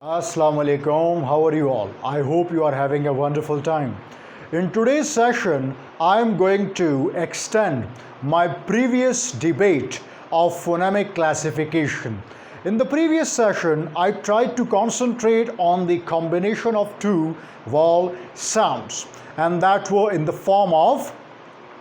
Assalamu alaikum, how are you all? I hope you are having a wonderful time. In today's session, I am going to extend my previous debate of phonemic classification. In the previous session, I tried to concentrate on the combination of two vowel sounds, and that were in the form of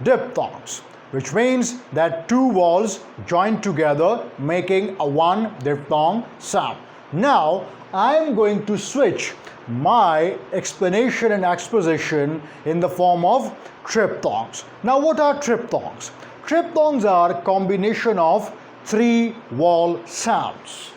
diphthongs, which means that two vowels joined together making a one diphthong sound. Now, I am going to switch my explanation and exposition in the form of triphthongs. Now, what are triphthongs? Triphthongs are a combination of three vowel sounds.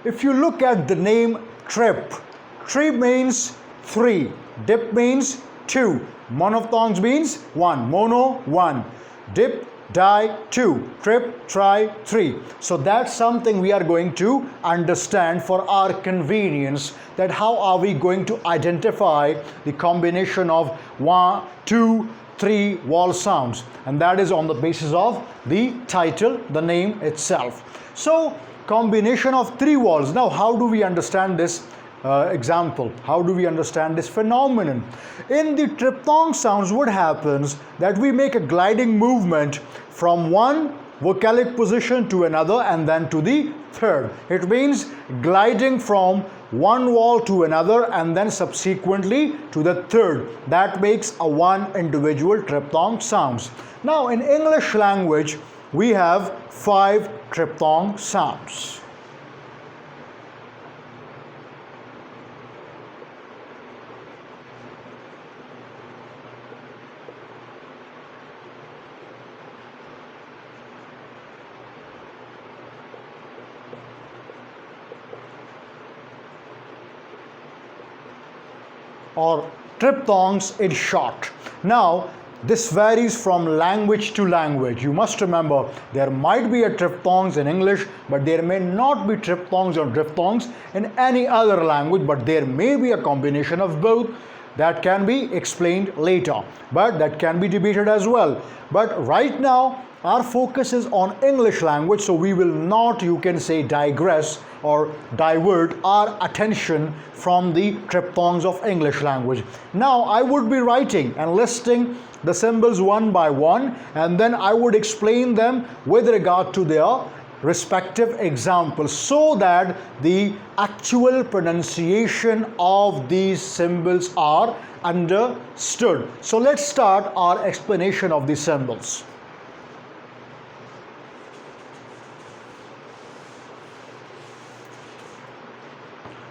If you look at the name trip, trip means three, dip means two, monophthongs means one, mono one, dip, die, two, trip, try, three. So that's something we are going to understand for our convenience, that how are we going to identify the combination of one, two, three vowel sounds, and that is on the basis of the title, the name itself. So combination of three vowels. Now, how do we understand this example? How do we understand this phenomenon? In the triphthong sounds, what happens that we make a gliding movement from one vocalic position to another and then to the third. It means gliding from one vowel to another and then subsequently to the third. That makes a one individual triphthong sounds. Now, in English language, we have five triphthong sounds. Or triphthongs in short. Now, this varies from language to language. You must remember there might be a triphthongs in English, but there may not be triphthongs or diphthongs in any other language, but there may be a combination of both. That can be explained later, but that can be debated as well. But right now, our focus is on English language, so we will not, you can say, digress or divert our attention from the triphthongs of English language. Now, I would be writing and listing the symbols one by one, and then I would explain them with regard to their respective examples, so that the actual pronunciation of these symbols are understood. So let's start our explanation of the symbols.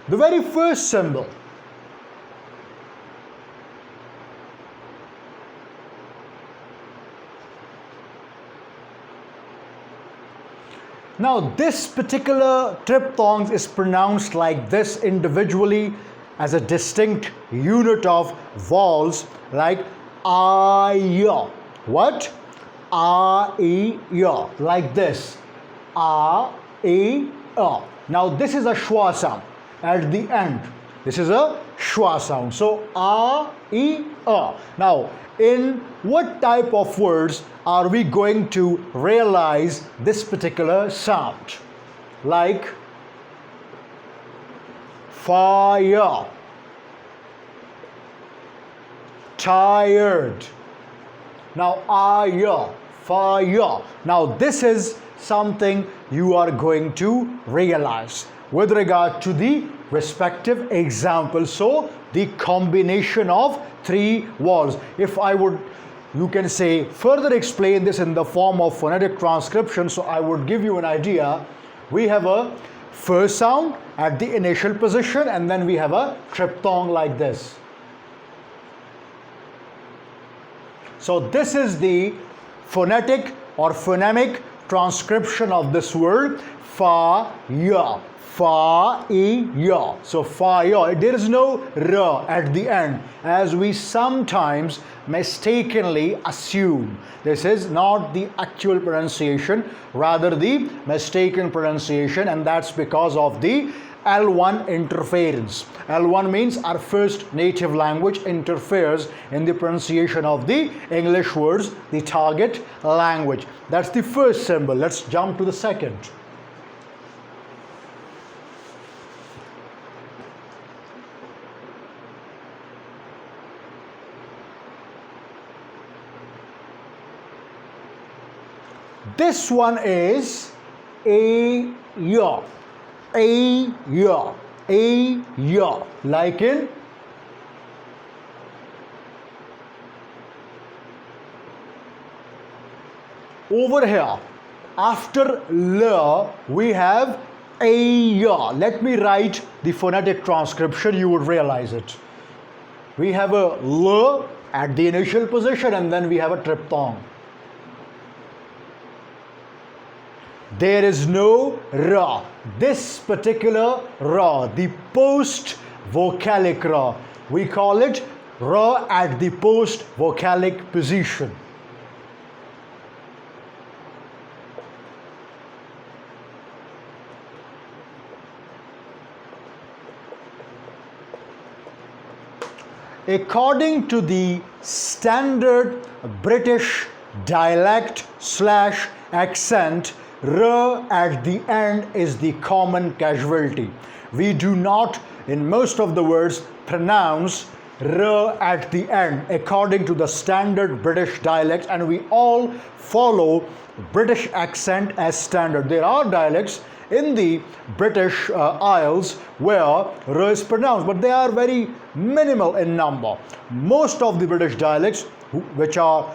The very first symbol, now this particular triphthong is pronounced like this individually as a distinct unit of vowels, like I, what? I, like this. A, now this is a schwa sound at the end. This is a schwa sound. So a. Now, in what type of words are we going to realize this particular sound? Like fire, tired. Now fire. Now this is something you are going to realize with regard to the respective examples. So the combination of three vowels. If I would, you can say, further explain this in the form of phonetic transcription, so I would give you an idea. We have a first sound at the initial position, and then we have a triphthong like this. So this is the phonetic or phonemic transcription of this word fire. Fire. So fire. There is no r at the end, as we sometimes mistakenly assume. This is not the actual pronunciation, rather the mistaken pronunciation, and that's because of the L1 interference. L1 means our first native language interferes in the pronunciation of the English words, the target language. That's the first symbol. Let's jump to the second. This one is a ya, like in over here. After l, we have a ya. Let me write the phonetic transcription, you would realize it. We have a l at the initial position, and then we have a triphthong. There is no ra. This particular ra, the post vocalic ra, we call it ra at the post vocalic position. According to the standard British dialect slash accent, r at the end is the common casualty. We do not, in most of the words, pronounce r at the end according to the standard British dialect, and we all follow British accent as standard. There are dialects in the British Isles where r is pronounced, but they are very minimal in number. Most of the British dialects which are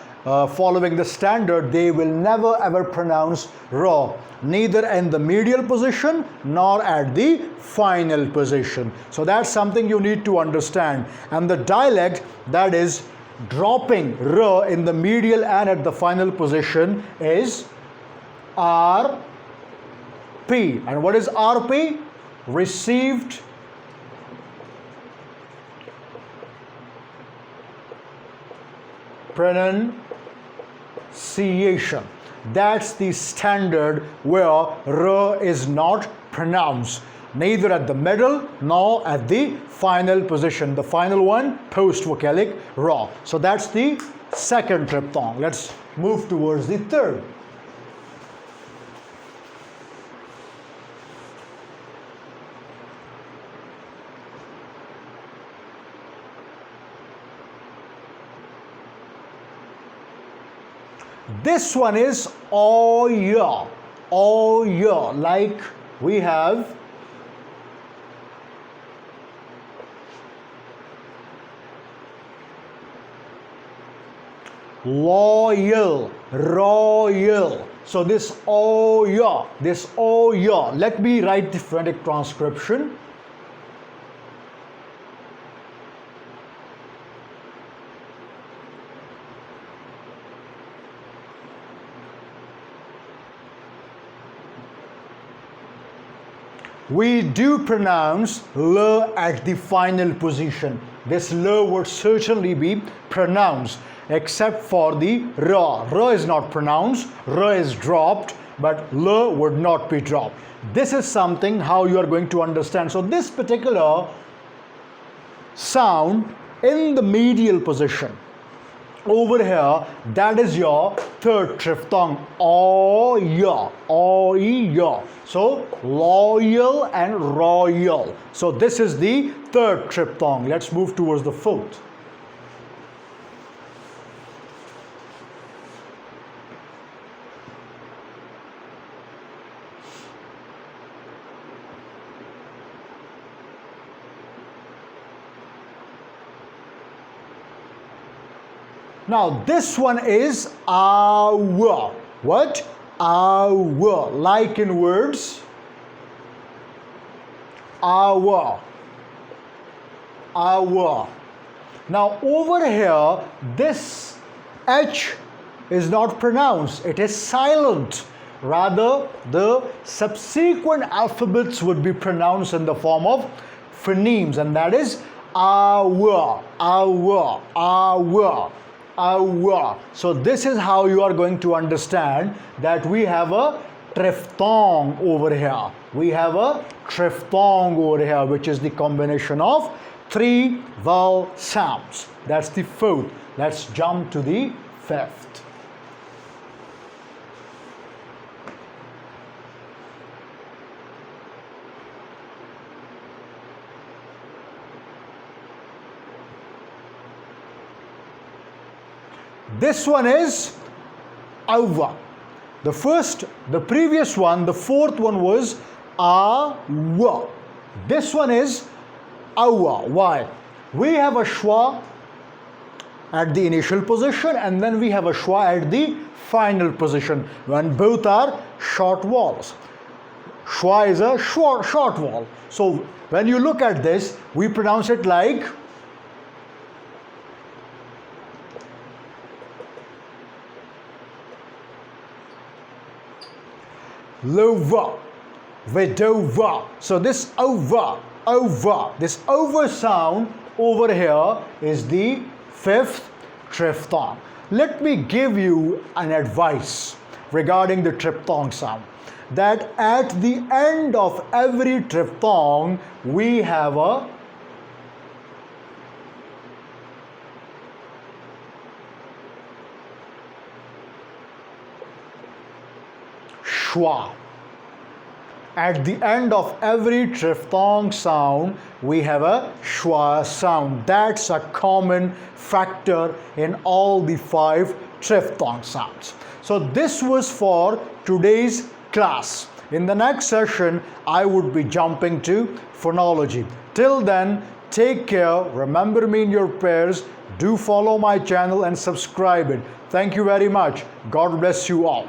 following the standard, they will never ever pronounce ra, neither in the medial position nor at the final position. So that's something you need to understand. And the dialect that is dropping ra in the medial and at the final position is RP. And what is RP? Received pronunciation. That's the standard where r is not pronounced, neither at the middle nor at the final position. The final one, post vocalic ra. So that's the second triphthong. Let's move towards the third. This one is oya, like we have loyal, royal. So this oya, let me write the phonetic transcription. We do pronounce l at the final position. This l would certainly be pronounced, except for the ra. Ra is not pronounced, ra is dropped, but l would not be dropped. This is something how you are going to understand. So this particular sound in the medial position, over here, that is your third triphthong, oya. So loyal and royal. So this is the third triphthong. Let's move towards the fourth. Now this one is our. What? Our. Like in words. Our. Now over here, this H is not pronounced. It is silent. Rather, the subsequent alphabets would be pronounced in the form of phonemes, and that is our, our, our, our. So this is how you are going to understand that we have a triphthong over here. We have a triphthong over here, which is the combination of three vowel sounds. That's the fourth. Let's jump to the fifth. This one is over. The previous one, the fourth one was awa. This one is awa. Why? We have a schwa at the initial position and then we have a schwa at the final position when both are short vowels. Schwa is a short vowel. So when you look at this, we pronounce it like lova, vedova. So this over, this over sound over here is the fifth triphthong. Let me give you an advice regarding the triphthong sound. That at the end of every triphthong we have a schwa. At the end of every triphthong sound, we have a schwa sound. That's a common factor in all the five triphthong sounds. So this was for today's class. In the next session, I would be jumping to phonology. Till then, take care. Remember me in your prayers. Do follow my channel and subscribe it. Thank you very much. God bless you all.